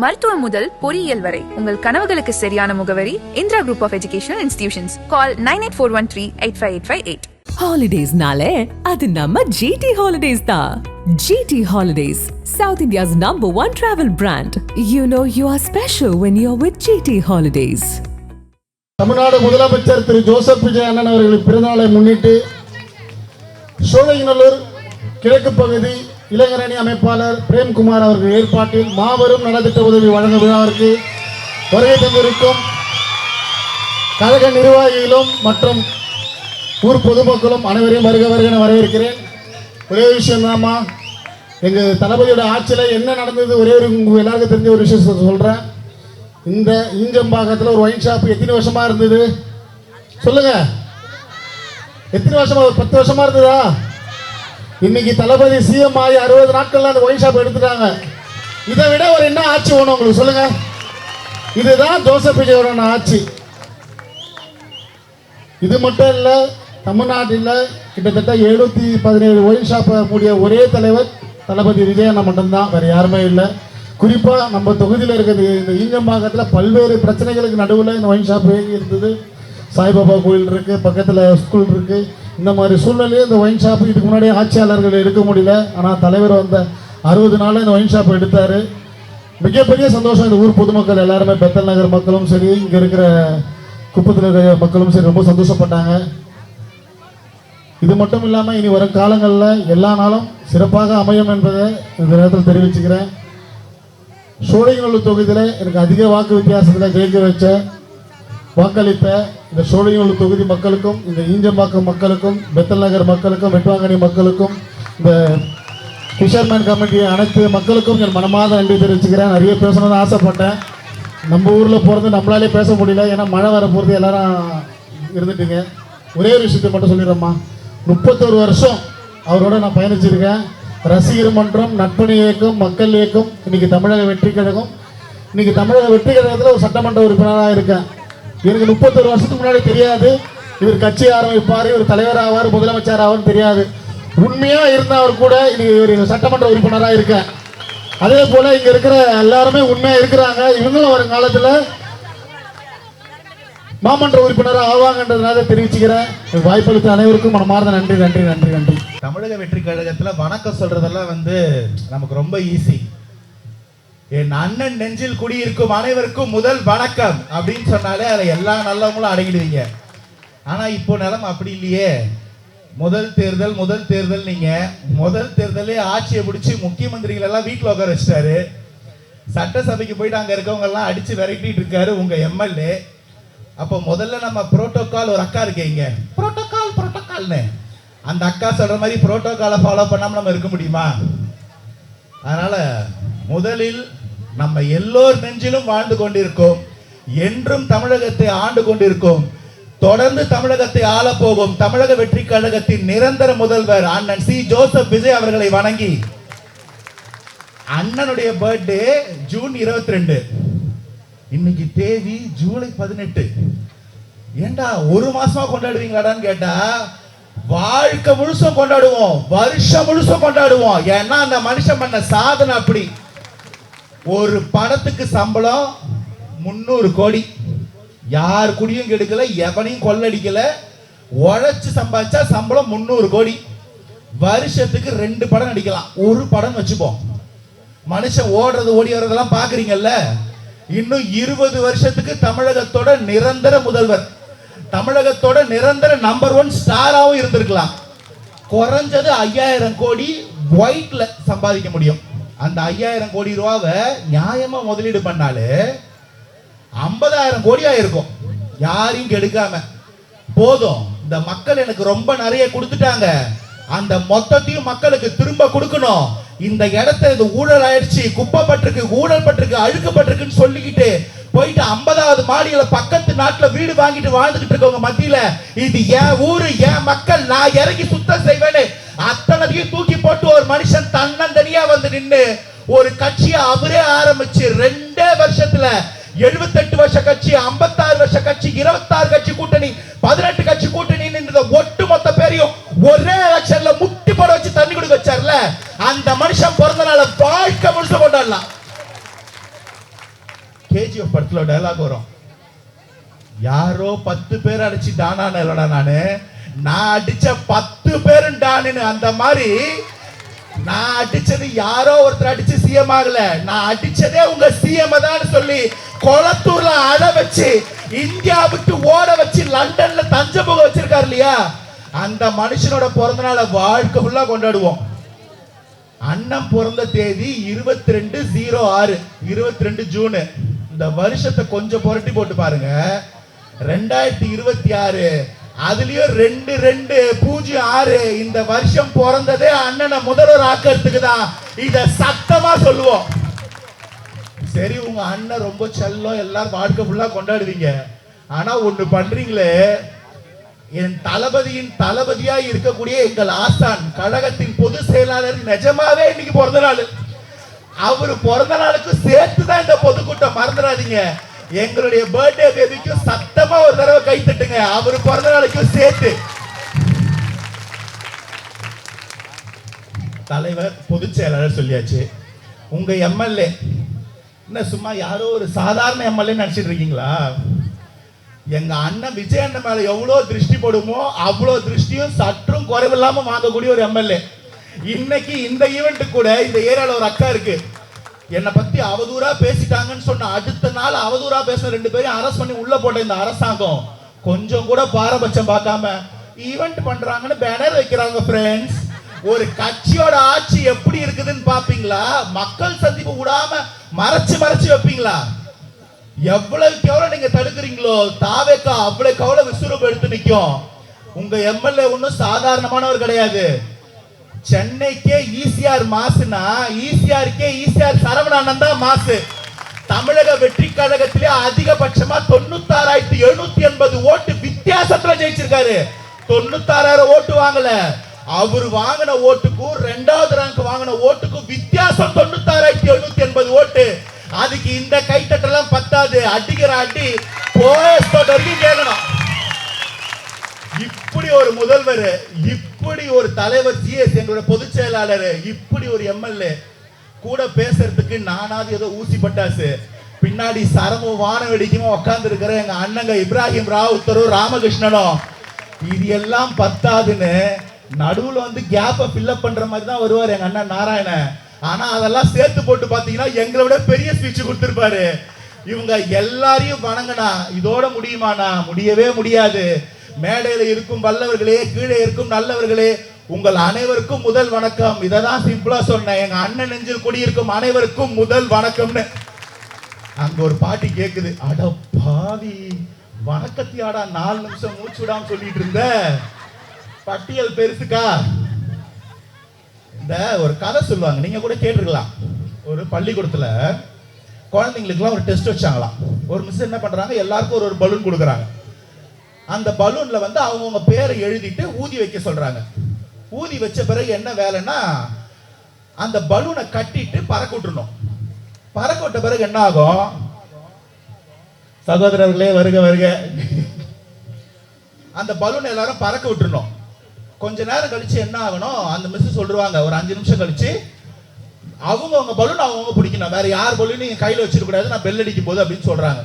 மருத்துவம் முதல் பொறியியல் வரை உங்கள் கனவுகளுக்கு சரியான முகவரி Indira group of educational institutions. Call 9841385858. Holidays-nale adu namma GT Holidays da. GT Holidays, South India's #1 travel brand. You know you are special when you're with GT Holidays. Tamil Nadu முதலமைச்சர் திரு ஜோசப் விஜய் அண்ணன் அவர்களின் பிறந்தநாளை முன்னிட்டு சோழகிநல்லூர் கிழக்கு பகுதி இளைஞரணி அமைப்பாளர் பிரேம்குமார் அவர்கள் ஏற்பாட்டில் மாபெரும் நலத்திட்ட உதவி வழங்கும் விழாவிற்கு வருகை தந்திருக்கும் கழக நிர்வாகிகளும் மற்றும் ஊர் பொதுமக்களும் அனைவரையும் வருக வருக வரவேற்கிறேன். ஒரே விஷயம் தான்மா, எங்கள் தளபதியோட ஆட்சியில் என்ன நடந்தது ஒரே ஒரு எல்லாருக்கும் தெரிஞ்ச ஒரு விஷயம் சொல்கிறேன். இந்த ஈஞ்சம்பாக்கத்தில் ஒரு ஒயின் ஷாப் எத்தனை வருஷமாக இருந்தது சொல்லுங்க? எத்தனை வருஷமா? ஒரு 10 வருஷமா இருந்ததா? இன்னைக்கு தளபதி சிஎம் ஆகி 60 நாட்கள்ல அந்த ஒயின் ஷாப் எடுத்துட்டாங்க. இதை விட ஒரு என்ன ஆட்சி வேணும் உங்களுக்கு சொல்லுங்க? இதுதான் ஜோசப் விஜயோட ஆட்சி. இது மட்டும் இல்லை, தமிழ்நாட்டில் கிட்டத்தட்ட 717 ஒயின் ஷாப்பை மூடிய ஒரே தலைவர் தளபதி விஜய் அண்ணா மட்டும்தான், வேறு யாருமே இல்லை. குறிப்பாக நம்ம தொகுதியில் இருக்கிற இந்த ஈஞ்சம்பாக்கத்தில் பல்வேறு பிரச்சனைகளுக்கு நடுவில் இந்த ஒயின் ஷாப் இருந்தது. சாய்பாபா கோயில் இருக்குது, பக்கத்தில் ஸ்கூல் இருக்குது. இந்த மாதிரி சூழ்நிலையே இந்த ஒயின் ஷாப்பு இதுக்கு முன்னாடியே ஆட்சியாளர்கள் எடுக்க முடியல. ஆனால் தலைவர் வந்த 60 நாளில் இந்த ஒயின் ஷாப்பை எடுத்தார். மிகப்பெரிய சந்தோஷம். இந்த ஊர் பொதுமக்கள் எல்லாருமே, பெத்தல் நகர் மக்களும் சரி, இங்கே இருக்கிற குப்பத்தில் இருக்கிற மக்களும் சரி, ரொம்ப சந்தோஷப்பட்டாங்க. இது மட்டும் இல்லாமல் இனி வரும் காலங்களில் எல்லா நாளும் சிறப்பாக அமையும் என்பதை இந்த நேரத்தில் தெரிவிச்சுக்கிறேன். சோழிங்கநல்லூர் தொகுதியில் எனக்கு அதிக வாக்கு வித்தியாசத்தில் ஜெயிக்க வச்ச வாக்களித்த இந்த சோழிங்கநல்லூர் தொகுதி மக்களுக்கும், இந்த ஈஞ்சம்பாக்கம் மக்களுக்கும், பெத்தல் நகர் மக்களுக்கும், வெட்டுவாங்கனி மக்களுக்கும், இந்த ஃபிஷர்மேன் கமிட்டி அனைத்து மக்களுக்கும் என் மனமாத நன்றி தெரிவிச்சுக்கிறேன். நிறைய பேசணும்னு ஆசைப்பட்டேன். நம்ம ஊரில் போகிறது நம்மளாலே பேச முடியல, ஏன்னா மழை வர போகிறது எல்லாரும் இருந்துட்டீங்க. ஒரே ஒரு விஷயத்தை மட்டும் சொல்லிடுறேம்மா, 31 வருஷம் அவரோட நான் பயணிச்சிருக்கேன். ரசிகர் மன்றம், நட்பணி இயக்கம், மக்கள் இயக்கம், இன்னைக்கு தமிழக வெற்றி கழகம். இன்னைக்கு தமிழக வெற்றி கழகத்தில் ஒரு சட்டமன்ற உறுப்பினராக இருக்கேன். எனக்கு 31 வருஷத்துக்கு முன்னாடி தெரியாது இவர் கட்சி ஆரம்பிப்பார், இவர் தலைவர் ஆவார், முதலமைச்சர் ஆவார்னு தெரியாது. உண்மையாக இருந்தவர் கூட இன்னைக்கு இவர் சட்டமன்ற உறுப்பினராக இருக்கேன். அதே போல் இங்கே இருக்கிற எல்லாருமே உண்மையாக இருக்கிறாங்க. இவங்களும் வரும் காலத்தில் மாமன்ற உறுப்பினராக ஆவாங்கன்றதுனால தெரிவிச்சுக்கிறேன். வாய்ப்பளித்த அனைவருக்கும் மனமார்ந்த நன்றி நன்றி நன்றி நன்றி. தமிழக வெற்றி கழகத்தில் வணக்கம் சொல்றதெல்லாம் நமக்கு ரொம்ப ஈஸி. என் அண்ணன் நெஞ்சில் குடியிருக்கும் அனைவருக்கும் முதல் வணக்கம் அப்படின்னு சொன்னாலே அதில் எல்லா நல்லவங்களும் அடங்கிடுவீங்க. ஆனால் இப்போ நிலைமை அப்படி இல்லையே. முதல் தேர்தல் நீங்க முதல் தேர்தலே ஆட்சியை பிடிச்சி முக்கியமந்திரிகள் எல்லாம் வீட்டில் உட்கார வச்சிட்டாரு. சட்டசபைக்கு போயிட்டு அங்கே இருக்கவங்க எல்லாம் அடிச்சு விரட்டிட்டு இருக்காரு உங்க எம்எல்ஏ. அப்போ முதல்ல நம்ம புரோட்டோகால், ஒரு அக்கா இருக்கீங்க புரோட்டோகால்னு, அந்த அக்கா சொல்ற மாதிரி புரோட்டோகாலை ஃபாலோ பண்ணாமல் நம்ம இருக்க முடியுமா? அதனால முதலில் நம்ம எல்லோர் நெஞ்சிலும் வாழ்ந்து கொண்டிருக்கோம், என்றும் தமிழகத்தை ஆண்டு கொண்டிருக்கோம், தொடர்ந்து தமிழகத்தை ஆள போகும் தமிழக வெற்றி கழகத்தின் நிரந்தர முதல்வர் அண்ணன் சி ஜோசப் விஜய் அவர்களை வணங்கி, அண்ணனுடைய பர்த்டே ஜூன் 22, இன்னைக்கு தேதி ஜூலை 18. ஏண்டா ஒரு மாசமா கொண்டாடுவீங்களாடான்னு கேட்டா, வாழ்க்கை முழுசும் கொண்டாடுவோம், வருஷம் முழுசும் கொண்டாடுவோம். ஏன்னா அந்த மனுஷன் பண்ண சாதனை அப்படி. ஒரு படத்துக்கு சம்பளம் 300 கோடி. யார் குடியும் கெடுக்கல, எவனையும் கொள்ளடிக்கல, உழைச்சு சம்பாதிச்சா சம்பளம் 300 கோடி. வருஷத்துக்கு 2 படம் நடிக்கலாம், ஒரு படம் வச்சுப்போம். மனுஷன் ஓடுறது ஓடி வர்றதெல்லாம் பாக்குறீங்கல்ல. இன்னும் 20 வருஷத்துக்கு தமிழகத்தோட நிரந்தர முதல்வர், தமிழகத்தோட நிரந்தர நம்பர் 1 ஸ்டாராவும் இருந்திருக்கலாம். குறைஞ்சது 5000 கோடி ஒயிட்ல சம்பாதிக்க முடியும். அந்த 5000 கோடி ரூபாவை நியாயமா முதலீடு பண்ணாலே 50,000 கோடியா இருக்கும். யாரையும் கெடுக்காம போதும். இந்த மக்கள் எனக்கு ரொம்ப நிறைய கொடுத்துட்டாங்க, அந்த மொத்தத்தையும் மக்களுக்கு திரும்ப கொடுக்கணும். இந்த இடத்த இது ஊழல் ஆயிடுச்சு, குப்பைப்பட்டிருக்கு, ஊழல் பட்டிருக்கு, அழுக்கப்பட்டிருக்குன்னு சொல்லிக்கிட்டு போயிட்டு 50வது மாடியில பக்கத்து நாட்டுல வீடு வாங்கிட்டு வாழ்ந்துகிட்டு இருக்கவங்க மத்தியில, இது என் ஊரு, என் மக்கள், நான் இறங்கி சுத்தம் செய்வேன்னு அத்தனையும் தூக்கி போட்டு ஒரு மனுஷன் தன்னந்தனியா வந்து நின்று ஒரு கட்சியை அவரே ஆரம்பிச்சு 2 வருஷத்துல 78 வருஷ கட்சி, 56 வருஷ கட்சி, 26 கட்சி கூட்டணி, 18 கட்சி கூட்டணி, ஒட்டு மொத்த பேரையும் ஒரே எலெக்ஷன்ல முட்டி போட வச்சு தண்ணி கொடுக்க வச்சார்ல, அந்த மனுஷன் பிறந்த நாள வாழ்க்கை முழுசு கொண்டாடலாம். கேஜிஎஃப் படத்துல டயலாக் வரும், யாரோ 10 பேர் அடிச்சு டானான இல்லடா நான் அடிச்ச 10 பேரும் டானு. அந்த மாதிரி நான் அடிச்சது யாரோ ஒருத்தர் அடிச்சு சிஎம் ஆகல, நான் அடிச்சதே உங்க சிஎம் தான் சொல்லி கொளத்தூர்ல அழ வச்சு இந்தியா விட்டு ஓட வச்சு லண்டன்ல தஞ்சமுக வச்சிருக்காரு இல்லையா, அந்த மனுஷனோட பிறந்த நாளை வாழ்க்கை ஃபுல்லா கொண்டாடுவோம். அண்ணன் பிறந்த தேதி 22/06 22 ஜூன். இந்த வருஷத்தை கொஞ்சம் புரட்டி போட்டு பாருங்க, 2026 அதுலயும் 22/06 இந்த வருஷம் பிறந்ததே அண்ணனை முதல்வர் ஆக்கிறதுக்கு தான். இத சத்தமா சொல்லுவோம். சரி, உங்க அண்ணன் ரொம்ப செல்லம், எல்லாரும் வாழ்க்கை ஃபுல்லா கொண்டாடுவீங்க. ஆனா ஒண்ணு பண்றீங்களே, என் தளபதியின் தளபதியா இருக்கக்கூடிய எங்கள் ஆசான் கழகத்தின் பொதுச் செயலாளர் நிஜமாவே இன்னைக்கு பிறந்த நாள். அவரு பிறந்த நாளுக்கு சேர்த்துதான் இந்த பொதுக்கூட்டம், மறந்துடாதீங்க. எங்களுடைய பர்த்டே பேபிக்கும் சத்தமா ஒரு தடவை கை தட்டுங்க, அவரு பிறந்த நாளுக்கும் சேர்த்து. தலைவர் பொதுச் செயலாளர் சொல்லியாச்சு. உங்க எம்எல்ஏ என்ன சும்மா யாரோ ஒரு சாதாரண எம்எல்ஏ நினைச்சிட்டு இருக்கீங்களா? எங்க அண்ணன் விஜய் அண்ணன் மேல எவ்வளவு திருஷ்டி போடுமோ அவ்வளவு திருஷ்டியும் சற்றும் குறைவில்லாம வாங்கக்கூடிய ஒரு எம்எல்ஏ. இன்னைக்கு இந்த ஈவெண்ட் கூட இந்த ஏரியால ஒரு அக்கா இருக்கு, என்னை பத்தி அவதூறா பேசிட்டாங்கன்னு சொன்ன அடுத்த நாள் அவதூறா பேசுற 2 பேரையும் அரெஸ்ட் பண்ணி உள்ள போட்ட இந்த அரசாங்கம் கொஞ்சம் கூட பாரபட்சம் பார்க்காம ஈவெண்ட் பண்றாங்கன்னு பேனர் வைக்கிறாங்க. ஃப்ரெண்ட்ஸ், ஒரு கட்சியோட ஆட்சி எப்படி இருக்குதுன்னு பாப்பீங்களா? மக்கள் சந்திப்பு விடாம மறைச்சு மறைச்சு வைப்பீங்களா? எவ்வளவுக்கு எவ்வளவு நீங்க தடுக்கிறீங்களோ தாவேக்கா அவ்வளவுக்கு எவ்வளவு விசுரூபம் எடுத்து நிற்கும். உங்க எம்எல்ஏ ஒன்னும் சாதாரணமானவர் கிடையாது. சென்னைக்கே ஈசிஆர் மாசுனா ஈசிஆருக்கே ஈசிஆர் சரவணன் தான் மாசு. தமிழக வெற்றி கழகத்திலே அதிகபட்சமா 96,780 ஓட்டு வித்தியாசத்துல ஜெயிச்சிருக்காரு. 96,000 ஓட்டு வாங்கல, அவர் வாங்கின ஓட்டுக்கும் 2வது ரேங்க் வாங்கின ஓட்டுக்கும் வித்தியாசம் 96,780 ஓட்டு. அதுக்கு இந்த கைத்தட்டெல்லாம் பத்தாது, அடிக்கிற அடி போஸ்ட் வரைக்கும் கேட்கணும். இப்படி ஒரு முதல்வர், இப்படி ஒரு தலைவர் ஜிஎஸ் எங்களோட பொதுச் செயலாளர், இப்படி ஒரு எம்எல்ஏ கூட பேசுறதுக்கு நானாவது ஏதோ ஊசி பட்டாசு, பின்னாடி சரமும் வான வெடிக்குமா உட்கார்ந்து இருக்கிற எங்க அண்ணங்க இப்ராஹிம் ராவுத்தரும் ராமகிருஷ்ணனும், இது எல்லாம் பத்தாதுன்னு நடுவுல வந்து கேப்பை ஃபில்அப் பண்ற மாதிரி தான் வருவார் எங்க அண்ணன் நாராயணன். ஆனா அதெல்லாம் சேர்த்து போட்டு பாத்தீங்கன்னா எங்களை விட பெரிய ஸ்பீச் கொடுத்திருப்பாரு. இவங்க எல்லாரையும் வணங்கினா இதோட முடியுமானா? முடியவே முடியாது. மேடையில இருக்கும் வல்லவர்களே, கீழே இருக்கும் நல்லவர்களே, உங்கள் அனைவருக்கும் முதல் வணக்கம். இததான் சிம்பிளா சொன்னேன், எங்க அண்ணன் நெஞ்சில் குடியிருக்கும் அனைவருக்கும் முதல் வணக்கம்னு. அங்க ஒரு பாட்டி கேக்குது, அட பாவி வணக்கத்தியாடா 4 நிமிஷம் மூச்சு விடாம சொல்லிட்டு இருந்த, பட்டியல் பெருசுக்கா. இந்த ஒரு கதை சொல்லுவாங்க, நீங்க கூட கேட்டிருக்கலாம். ஒரு பள்ளிக்கூடத்துல குழந்தைங்களுக்குலாம் ஒரு டெஸ்ட் வச்சாங்களாம். ஒரு மிஸ் என்ன பண்றாங்க, எல்லாருக்கும் ஒரு பலூன் கொடுக்குறாங்க. அந்த பலூன்ல வந்து அவங்கவுங்க பேரை எழுதிட்டு ஊதி வைக்க சொல்றாங்க. ஊதி வச்ச பிறகு என்ன வேலைன்னா, அந்த பலூனை கட்டிட்டு பறக்க விட்டுறணும். பறக்க விட்ட பிறகு என்ன ஆகும்? சகோதரர்களே வருக வருக. அந்த பலூனை எல்லாரும் பறக்க விட்டுறணும். கொஞ்ச நேரம் கழிச்சு என்ன ஆகணும், அந்த மிஸ் சொல்றாங்க, ஒரு 5 நிமிஷம் கழிச்சு அவங்கவுங்க பலூன் அவங்கவுங்க பிடிக்கணும், வேற யார் பலூன் நீங்க கையில வச்சிருக்க கூடாது, நான் பெல் அடிக்கும் போது அப்படின்னு சொல்றாங்க.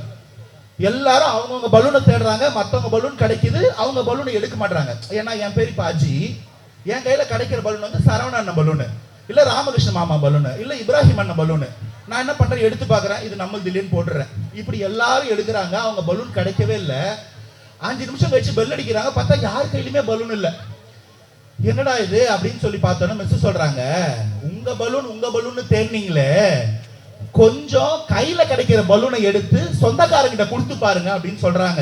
எல்லாரும் அவங்கவுங்க பலூனை தேடுறாங்க, மற்றவங்க பலூன் கிடைக்குது, அவங்க பலூனை எடுக்க மாட்டாங்க. ஏன்னா என் பேர் இப்ப அஜி, என் கையில கிடைக்கிற பலூன் வந்து சரவண அண்ணன் பலூனு, இல்ல ராமகிருஷ்ண மாமா பலூனு, இல்ல இப்ராஹிம் அண்ணன் பலூனு. நான் என்ன பண்றேன், எடுத்து பாக்குறேன், இது நம்ம தில்லின்னு போட்டுறேன். இப்படி எல்லாரும் எடுக்கிறாங்க, அவங்க பலூன் கிடைக்கவே இல்லை. 5 நிமிஷம் கழிச்சு பெல் அடிக்கிறாங்க, பார்த்தா யார் கையிலுமே பலூன் இல்லை. என்னடா இது அப்படின்னு சொல்லி பார்த்தோன்னா மிஸ் சொல்றாங்க, உங்க பலூன் தேடினீங்களே, கொஞ்சம் கையில கிடைக்கிற பலூனை எடுத்து சொந்தக்காரங்கிட்ட கொடுத்து பாருங்க அப்படின்னு சொல்றாங்க.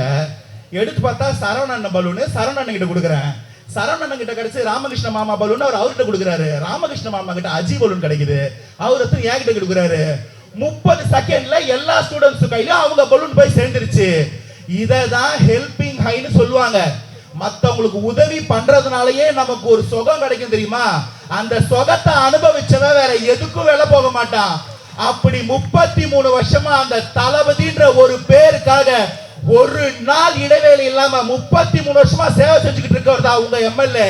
எடுத்து பார்த்தா சரவணன் பலூனு, சரவணன் கிட்ட கொடுக்குறேன். சரவணன் கிட்ட கிடைச்சு ராமகிருஷ்ண மாமா பலூன் அவர் அவர்கிட்ட கொடுக்குறாரு. ராமகிருஷ்ண மாமா கிட்ட அஜி பலூன் கிடைக்குது, அவர் என்கிட்ட கொடுக்குறாரு. 30 செகண்ட்ல எல்லா ஸ்டூடெண்ட்ஸ் கையிலும் அவங்க பலூன் போய் சேர்ந்துருச்சு. இததான் ஹெல்பிங் ஹைன்னு சொல்லுவாங்க. மத்தவங்களுக்கு உதவி பண்றதுனாலயே நமக்கு ஒரு சுகம் கிடைக்கும் தெரியுமா? அந்த சுகத்தை அனுபவிச்சவன் வேற எதுக்கும் வேலை போக மாட்டான். அப்படி 33 வருஷமா அந்த தளபதின்ற ஒரு பேருக்காக ஒரு நாள் இடைவேளை இல்லாம 33 வருஷமா சேவை செஞ்சுக்கிட்டு இருக்கவர் தான் உங்க எம்எல்ஏ.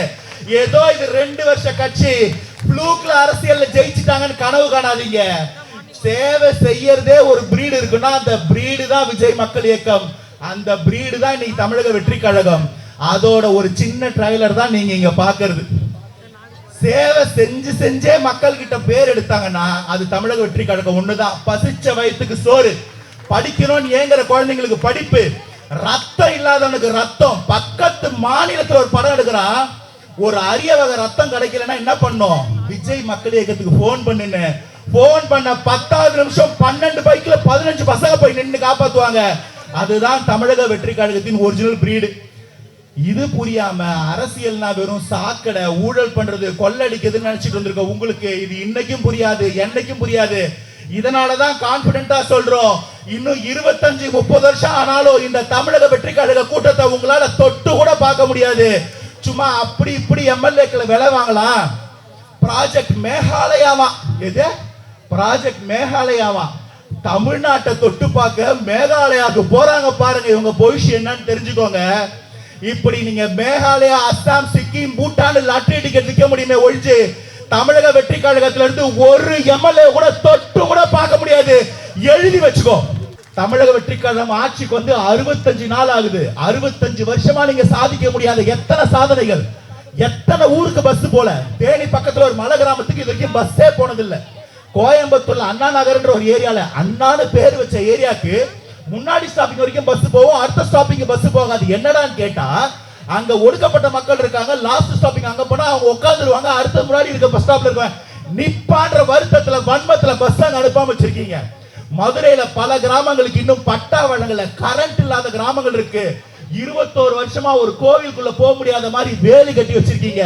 ஏதோ இது 2 வருஷ கட்சி, ப்ளூக்ல அரசியல்ல ஜெயிச்சுட்டாங்கன்னு கனவு காணாதீங்க. சேவை செய்யறதே ஒரு பிரீடு இருக்குன்னா அந்த பிரீடு தான் விஜய் மக்கள் இயக்கம். அந்த பிரீடு தான் இன்னைக்கு தமிழக வெற்றி கழகம். அதோட ஒரு சின்ன ட்ரைலர் தான் நீங்க இங்க பாக்குறது. சேவை செஞ்சே மக்கள் கிட்ட பேர் எடுத்தாங்கன்னா அது தமிழக வெற்றி கழகம் ஒண்ணுதான். பசிச்ச வயிற்றுக்கு சோறு, படிக்கணும்னு ஏங்குற குழந்தைங்களுக்கு படிப்பு, ரத்தம் இல்லாதவனுக்கு ரத்தம். பக்கத்து மாநிலத்தில் ஒரு படம் எடுக்கிறான், ஒரு அரிய வகை ரத்தம் கிடைக்கலன்னா என்ன பண்ணும்? விஜய் மக்கள் இயக்கத்துக்கு போன் பண்ணுன்னு போன் பண்ண 10வது நிமிஷம் 12 பைக்ல 15 பசங்க போய் நின்று காப்பாத்துவாங்க. அதுதான் தமிழக வெற்றி கழகத்தின் ஒரிஜினல் பிரீடு. இது புரியாம அரசியல்னா வெறும் சாக்கடை, ஊழல் பண்றது, கொள்ளடிக்கிறதுன்னு நினைச்சிட்டு வந்திருக்க உங்களுக்கு இது இன்னைக்கும் புரியாது, என்னைக்கும் புரியாது. இதனாலதான் கான்பிடென்டா சொல்றோம், இன்னும் 25-30 வருஷம் ஆனாலும் இந்த தமிழக வெற்றி கழக கூட்டத்தை உங்களால தொட்டு கூட பார்க்க முடியாது. சும்மா அப்படி இப்படி எம்எல்ஏக்களை விலை வாங்கலாம். ப்ராஜெக்ட் மேகாலயாவா, எது ப்ராஜெக்ட் மேகாலயாவா, தமிழ்நாட்டை தொட்டு பார்க்க மேகாலயாவுக்கு போறாங்க பாருங்க. இவங்க பொசிஷன் என்னன்னு தெரிஞ்சுக்கோங்க. இப்படி நீங்க மேகாலயா, அஸ்ஸாம், சிக்கிம், பூட்டான் லாட்டரி டிக்கெட் விற்க முடியுமே ஒழிச்சு தமிழக வெற்றி கழகத்துல இருந்து ஒரு எம்எல்ஏ கூட தொட்டு கூட பார்க்க முடியாது. எழுதி வச்சுக்கோ. தமிழக வெற்றி கழகம் ஆட்சிக்கு வந்து 65 நாள் ஆகுது. 65 வருஷமா நீங்க சாதிக்க முடியாத எத்தனை சாதனைகள், எத்தனை ஊருக்கு பஸ் போல. தேனி பக்கத்துல ஒரு மலை கிராமத்துக்கு இது வரைக்கும் பஸ்ஸே போனதில்லை. கோயம்புத்தூர்ல அண்ணா நகர்ன்ற ஒரு ஏரியால, அண்ணான்னு பேர் வச்ச ஏரியாக்கு முன்னாடி ஸ்டாப்பிங் வரைக்கும் பஸ் போகும், அடுத்த ஸ்டாப்பிங் பஸ் போகாது. என்னடான்னு கேட்டா, அங்க ஒடுக்கப்பட்ட மக்கள் இருக்காங்க, லாஸ்ட் ஸ்டாப்பிங் அங்க போனா அவங்க உட்காந்துருவாங்க, அடுத்த முன்னாடி இருக்க பஸ் ஸ்டாப்ல இருக்காங்க. நிப்பான்ற வருத்தத்துல வன்மத்துல பஸ் அங்க அனுப்பாம வச்சிருக்கீங்க. மதுரையில பல கிராமங்களுக்கு இன்னும் பட்டா வழங்கல, கரண்ட் இல்லாத கிராமங்கள் இருக்கு. 21 வருஷமா ஒரு கோவிலுக்குள்ள போக முடியாத மாதிரி வேலி கட்டி வச்சிருக்கீங்க.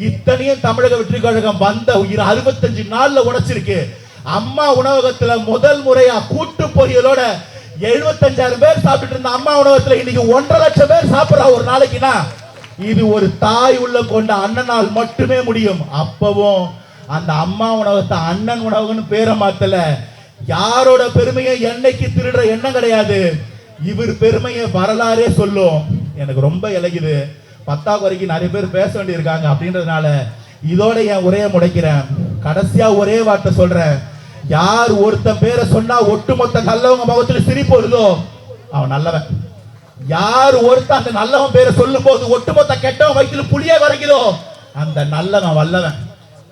இத்தனையும் தமிழக வெற்றி கழகம் வந்த 65 நாள்ல உடைச்சிருக்கு. அம்மா உணவகத்துல முதல் முறையா கூட்டு பொரியலோட 75,000 பேர் சாப்பிட்டு இருந்த அம்மா உணவகத்துல இன்னைக்கு 1.5 லட்சம் பேர் சாப்பிடுறா ஒரு நாளைக்குனா, இது ஒரு தாய் உள்ள கொண்ட அண்ணனால் மட்டுமே முடியும். அப்பவும் அந்த அம்மா உணவகத்தை அண்ணன் உணவகம்னு பேரை மாத்தல. யாரோட பெருமையை என்னைக்கு திருடுற எண்ணம் கிடையாது. இவர் பெருமையை வரலாறே சொல்லும். எனக்கு ரொம்ப இலகுது, 10வது வரைக்கும் நிறைய பேர் பேச வேண்டியிருக்காங்க அப்படின்றதுனால இதோட என் உரையை முடைக்கிறேன். கடைசியா ஒரே வார்த்தை சொல்றேன், யார் ஒருத்தன் பேரை சொன்னா ஒட்டுமொத்த நல்லவங்க முகத்துல சிரிப்பு வருதோ அவன் நல்லவன். யார் ஒருத்தன் அந்த நல்லவன் பேரை சொல்லும் போது ஒட்டுமொத்த கெட்டவன் வயிற்றுல புளியே வரைக்குதோ அந்த நல்லவன் வல்லவன்.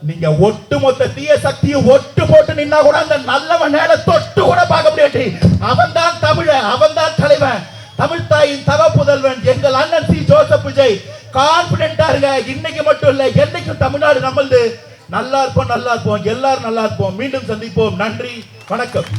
நீங்க ஒட்டுமொத்த தீய சக்தியை ஒட்டு போட்டு நின்னா கூட அந்த நல்லவன் நேர தொட்டு கூட பார்க்க முடியாது. அவன் தான் தமிழ, அவன் தான் தலைவன், தமிழ் தாயின் தவ புதல்வன் எங்கள் அண்ணன் சி. ஜோசப் விஜய். கான்பிடென்டா இருங்க, இன்னைக்கு மட்டும் இல்ல என்னைக்கும் தமிழ்நாடு நம்மளது. நல்லா இருப்போம், நல்லா இருப்போம், எல்லாரும் நல்லா இருப்போம். மீண்டும் சந்திப்போம். நன்றி, வணக்கம்.